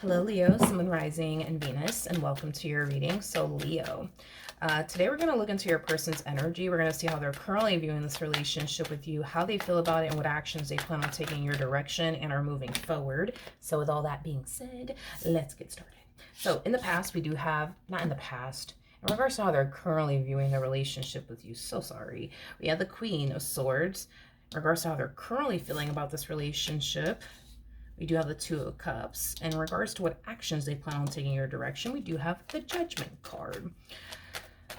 Hello, Leo, Sun, Moon, Rising, and Venus, and welcome to your reading. So, Leo, today we're going to look into your person's energy. We're going to see how they're currently viewing this relationship with you, how they feel about it, and what actions they plan on taking in your direction and are moving forward. So, with all that being said, let's get started. So, in the past, we do have, not in the past, in regards to how they're currently viewing the relationship with you, so sorry, we have the Queen of Swords. In regards to how they're currently feeling about this relationship, we do have the Two of Cups. And in regards to what actions they plan on taking your direction, we do have the Judgment card.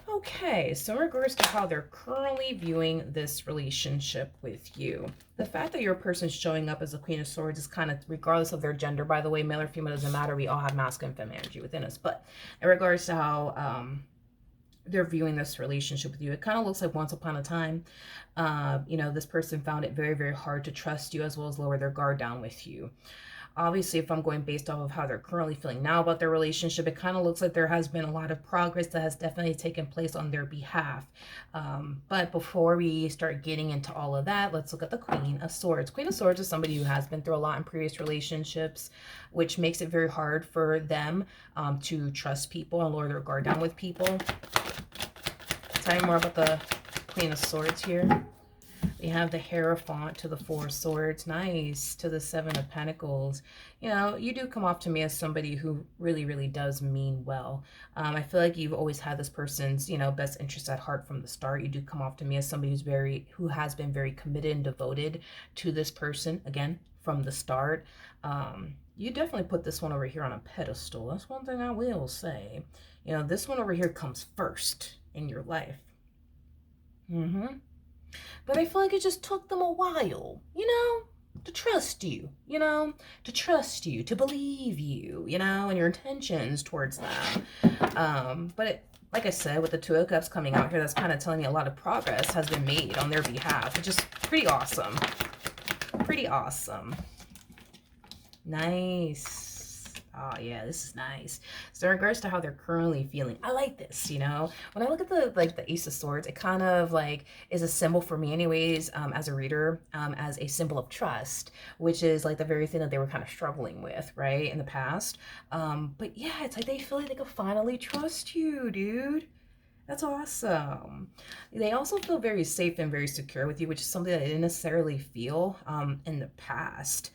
Okay, so in regards to how they're currently viewing this relationship with you, the fact that your person's showing up as the Queen of Swords is kind of, regardless of their gender, by the way, male or female, doesn't matter. We all have masculine and feminine energy within us. But in regards to how they're viewing this relationship with you, it kind of looks like once upon a time, this person found it very, very hard to trust you, as well as lower their guard down with you. Obviously, if I'm going based off of how they're currently feeling now about their relationship, it kind of looks like there has been a lot of progress that has definitely taken place on their behalf. But before we start getting into all of that, let's look at the Queen of Swords. Queen of Swords is somebody who has been through a lot in previous relationships, which makes it very hard for them to trust people and lower their guard down with people. Tell me more about the Queen of Swords here. We have the Hierophant to the Four of Swords. Nice. To the Seven of Pentacles. You know, you do come off to me as somebody who really, really does mean well. I feel like you've always had this person's, best interest at heart from the start. You do come off to me as somebody who has been very committed and devoted to this person, again, from the start. You definitely put this one over here on a pedestal. That's one thing I will say. This one over here comes first in your life. But I feel like it just took them a while, to trust you, to believe you, and your intentions towards them. But like I said, with the Two of Cups coming out here, that's kind of telling me a lot of progress has been made on their behalf, which is pretty awesome. Pretty awesome. Nice. Oh yeah, this is nice. So in regards to how they're currently feeling, I like this, when I look at the Ace of Swords, it kind of is a symbol for me anyways, as a reader, as a symbol of trust, which is the very thing that they were kind of struggling with, right, in the past. But yeah, it's like they feel like they can finally trust you, dude. That's awesome. They also feel very safe and very secure with you, which is something that I didn't necessarily feel in the past.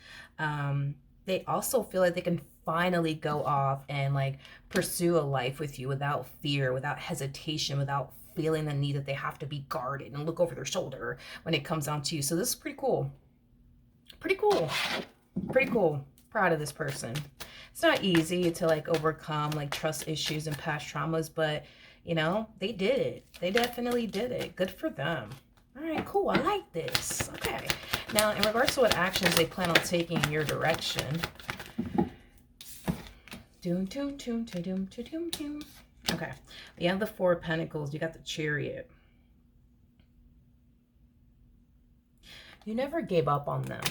They also feel like they can finally go off and pursue a life with you without fear, without hesitation, without feeling the need that they have to be guarded and look over their shoulder when it comes down to you. So this is pretty cool. Pretty cool. Pretty cool. Proud of this person. It's not easy to overcome trust issues and past traumas, but they did it. They definitely did it. Good for them. All right, cool. I like this. Okay. Now, in regards to what actions they plan on taking in your direction. Doom, doom, doom, doom, doom, doom, doom. Okay. We have the Four of Pentacles. You got the Chariot. You never gave up on them.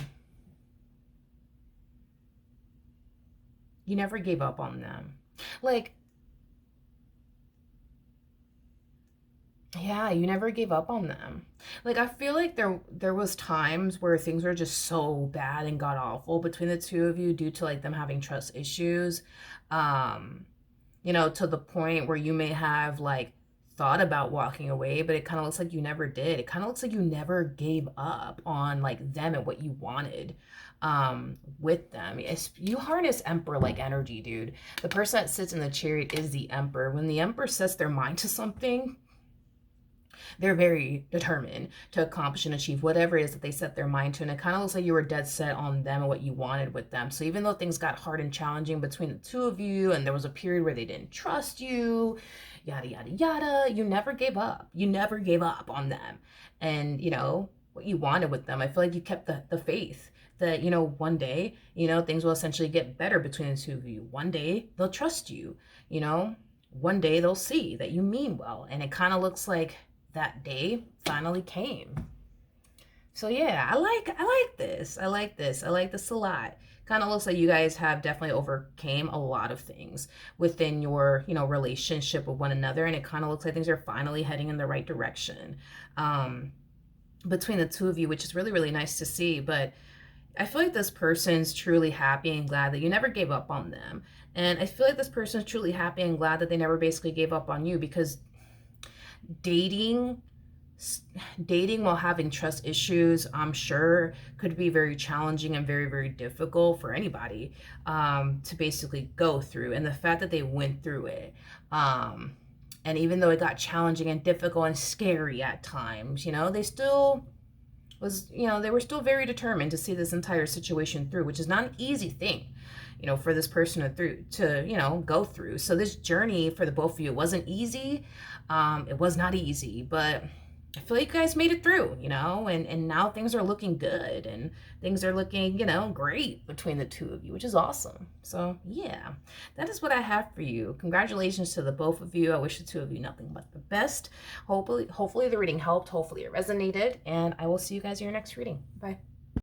You never gave up on them. Yeah, you never gave up on them. I feel like there was times where things were just so bad and god awful between the two of you due to them having trust issues. To the point where you may have thought about walking away, but it kind of looks like you never did. It kind of looks like you never gave up on them and what you wanted with them. You harness Emperor energy, dude. The person that sits in the Chariot is the Emperor. When the Emperor sets their mind to something, they're very determined to accomplish and achieve whatever it is that they set their mind to. And it kind of looks like you were dead set on them and what you wanted with them. So even though things got hard and challenging between the two of you, and there was a period where they didn't trust you, yada, yada, yada, you never gave up. You never gave up on them. And, what you wanted with them, I feel like you kept the faith that, one day, things will essentially get better between the two of you. One day they'll trust you, one day they'll see that you mean well. And it kind of looks like that day finally came. So yeah, I like this. I like this. I like this a lot. Kind of looks like you guys have definitely overcame a lot of things within your, relationship with one another. And it kind of looks like things are finally heading in the right direction between the two of you, which is really, really nice to see. But I feel like this person's truly happy and glad that you never gave up on them. And I feel like this person's truly happy and glad that they never basically gave up on you, because dating dating while having trust issues, I'm sure, could be very challenging and very, very difficult for anybody to basically go through. And the fact that they went through it, and even though it got challenging and difficult and scary at times, they still they were still very determined to see this entire situation through, which is not an easy thing, for this person to go through. So this journey for the both of you wasn't easy. It was not easy, but I feel like you guys made it through, and now things are looking good, and things are looking, great between the two of you, which is awesome. So yeah, that is what I have for you. Congratulations to the both of you. I wish the two of you nothing but the best. Hopefully the reading helped. Hopefully it resonated, and I will see you guys in your next reading. Bye.